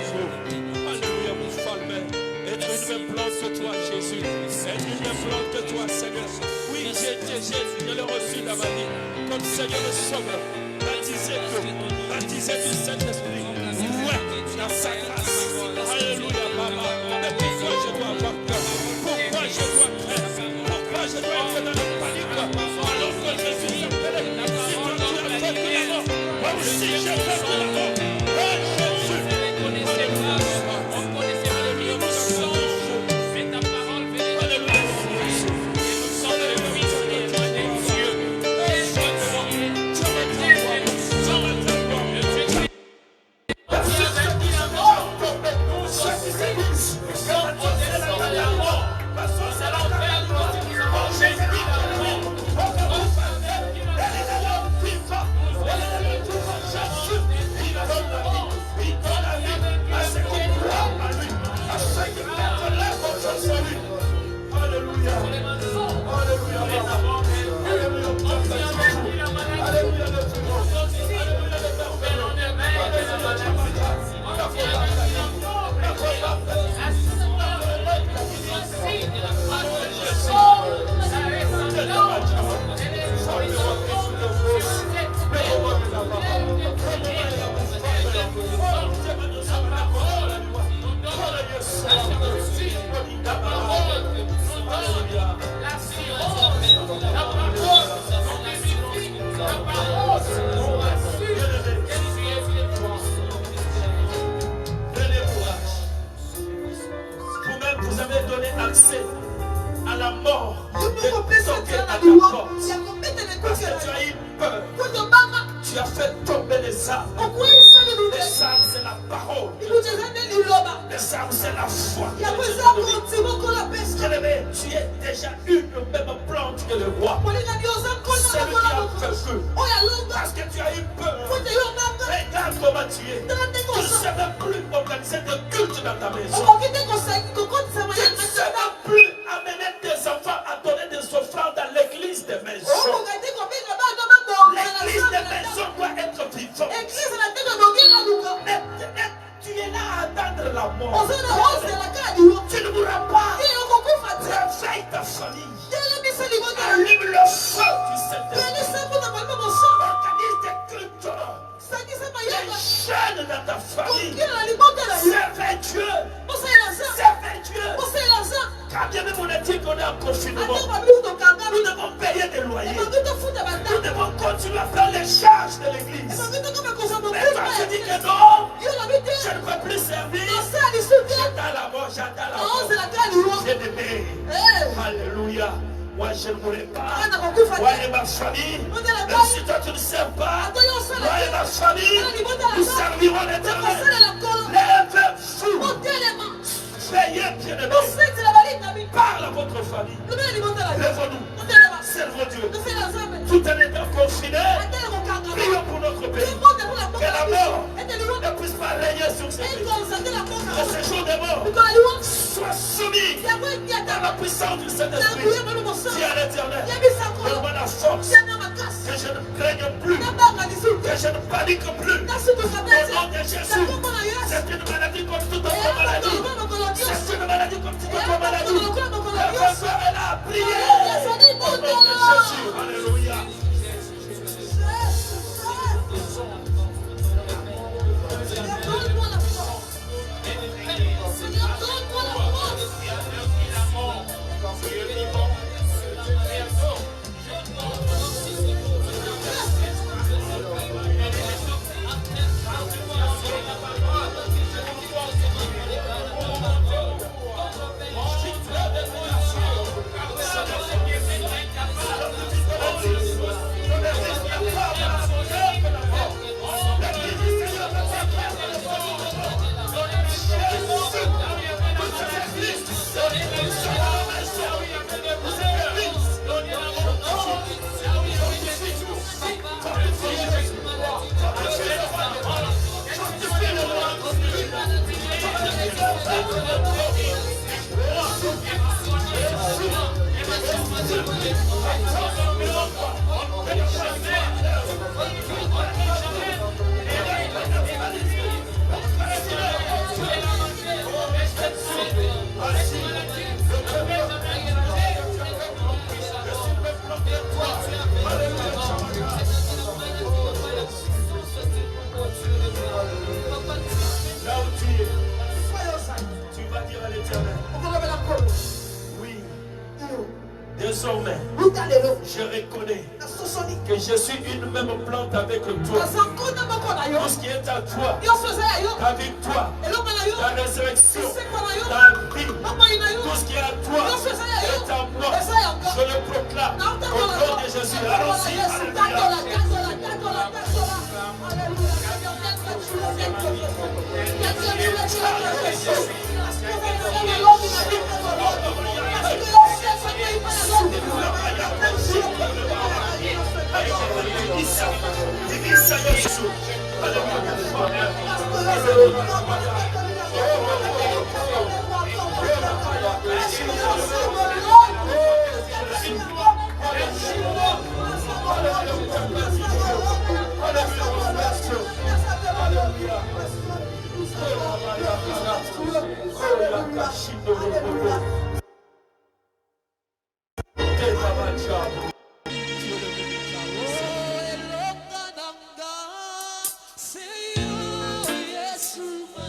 Alléluia, mon fameux. Être une même plante que toi, Jésus. Être une même plante que toi, Seigneur. Oui, Jésus, je l'ai reçu dans ma vie. Comme Seigneur le Sauveur. Baptisé du Saint-Esprit. Ouais, dans sa grâce. Alléluia, Papa. Mais pourquoi je dois avoir peur? Pourquoi je dois craindre? Pourquoi je dois être dans la panique? Alors que Jésus s'appelait. Si toi tu as fait de la mort, moi aussi j'ai fait de la mort. Jésus. À la mort, parce que tu as eu peur, tu as fait tomber les armes. Les armes, c'est la parole. Les armes, c'est la foi. Bien-aimé, tu es déjà une même plante que le roi. C'est lui qui a fait feu. Parce que tu as eu peur. Regarde comment tu es. Tu ne sais même plus organiser de culte dans ta maison. Tu ne sais même plus amener tes enfants à donner des offrandes dans l'église des maisons. L'église des maisons doit être vivante. Mais tu es là à attendre la mort. Tu ne mourras pas. Réveille ta famille. Allume le feu du Saint-Esprit. Organise des cultes. Les jeunes dans ta famille. Servez Dieu. Servez Dieu. Quand bien même on a dit qu'on est en confinement, nous devons payer des loyers. Nous devons continuer à faire les charges de l'église. Mais toi tu dis que non, je ne peux plus servir. J'attends la mort, j'attends la mort. Bien-aimé, alléluia. Moi je ne voulais pas. Moi et ma famille, même si toi tu ne sers pas, moi et ma famille, nous servirons l'Éternel. Lève-vous. Veillez, bien-aimés. Parle à votre famille. Lève-nous. Servons Dieu. Tout en étant confiné, prions pour notre pays. Que la mort ne puisse pas régner sur ce pays. Que ces jours de mort soient soumis à la puissance du Saint-Esprit. Dis à l'Éternel, donne-moi la force, que je ne craigne plus, que je ne panique plus. Au nom de Jésus, c'est une maladie comme toute autre maladie. C'est une maladie comme toute autre maladie. Le besoin est là, priez. Au nom de Jésus, alléluia. désormais, je reconnais que je suis une même plante avec toi. Tout ce qui est à toi, ta victoire, ta résurrection, ta vie, tout ce qui est à toi est à moi. Je le proclame au nom de Jésus. Allons-y. Say you, yes.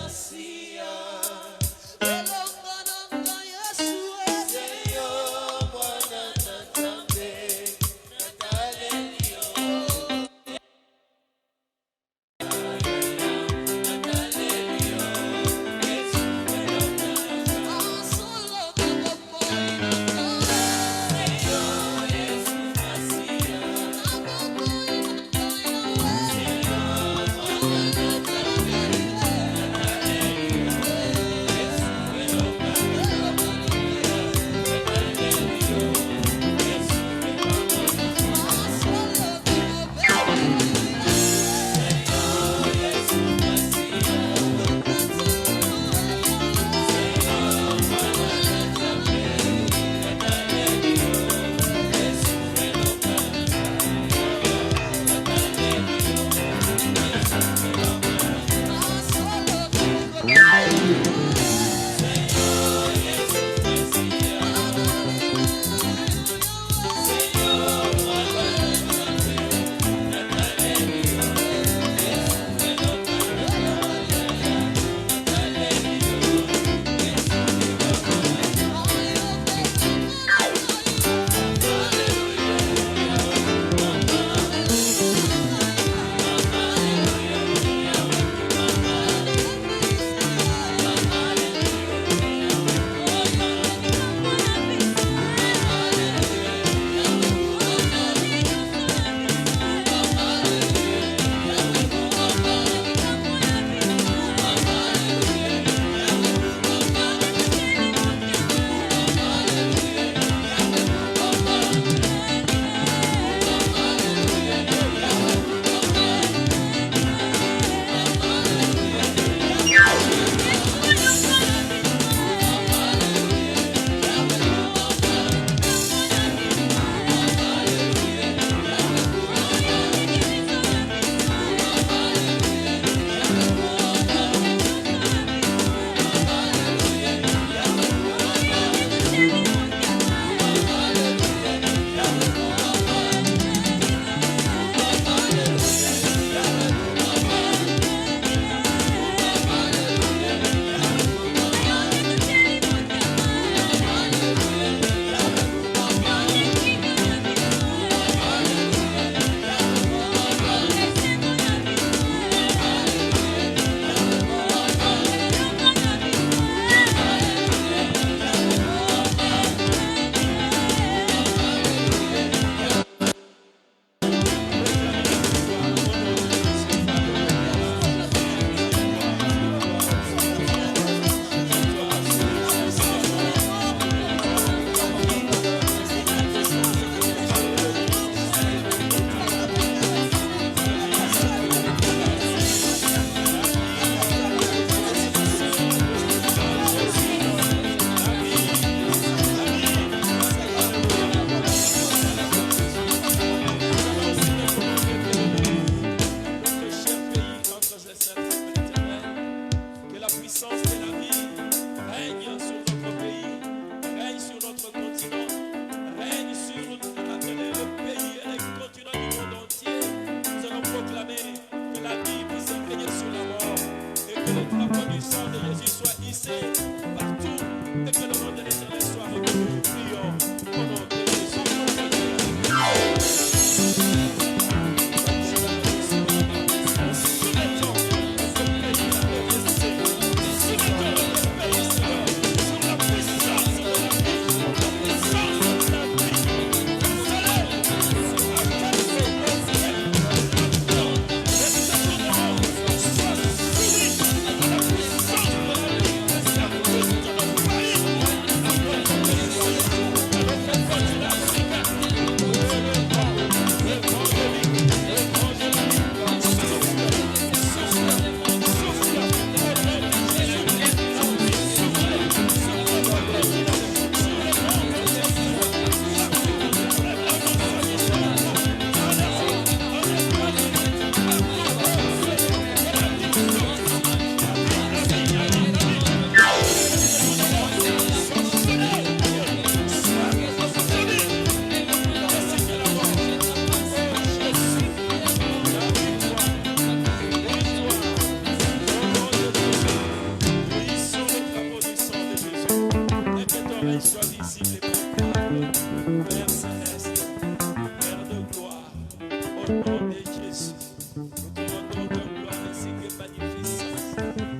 nom de Jésus, nous demandons ta gloire ainsi que magnificence.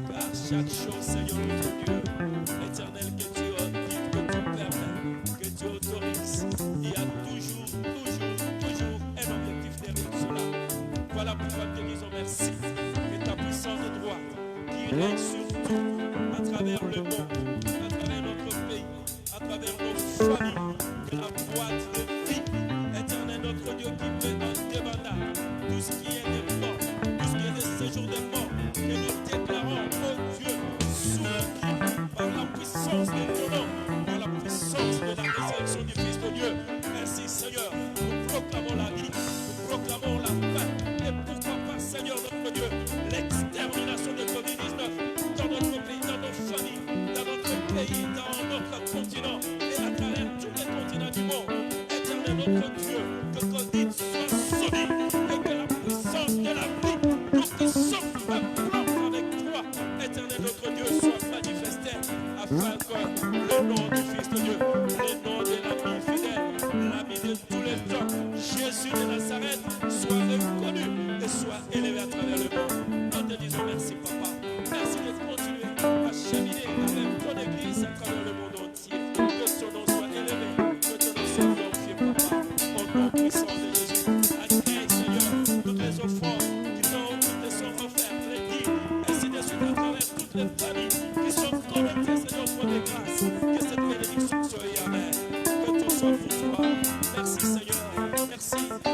Car chaque chose, Seigneur notre Dieu, éternel, que tu ordonnes, que tu permets, que tu autorises, il y a toujours un objectif derrière cela. Voilà pourquoi nous te disons merci. Que ta puissance de droit qui règne sur tout, à travers le monde, à travers notre pays, à travers nos familles, que la boîte de vie, éternel notre Dieu, qui met en demandant tout ce qui est des morts, tout ce qui est des séjours des morts, que nous déclarons, oh Dieu, sous par la puissance de ton nom, par la puissance de la résurrection du Fils de Dieu. Ainsi, Seigneur, nous proclamons la vie, nous proclamons la fin, et pourquoi pas, Seigneur notre Dieu, l'extermination de Covid-19 dans notre pays, dans nos familles, dans notre pays, dans notre continent et à travers tous les continents du monde. Éternel notre Dieu, que Covid soit sauvé et que la puissance de la vie, nous qui sommes un plan avec toi, éternel notre Dieu, soit manifesté afin que le nom du Fils de Dieu, le nom de l'ami fidèle, l'ami de tous les temps, Jésus de Nazareth, soit reconnu et soit élevé à travers le monde. Nous te disons merci, Papa. Merci de continuer à cheminer avec ton Église à travers le monde entier. Que ton nom soit élevé, que ton nom soit glorifié, Papa. Au nom puissant de Jésus. Agrée, Seigneur, toutes les offrandes qui te sont offertes, les dîmes, ainsi de suite à travers toutes les familles qui sont connectées, Seigneur, pour des grâces. Que cette bénédiction soit amen. Que tout soit pour toi. Merci, Seigneur. Merci.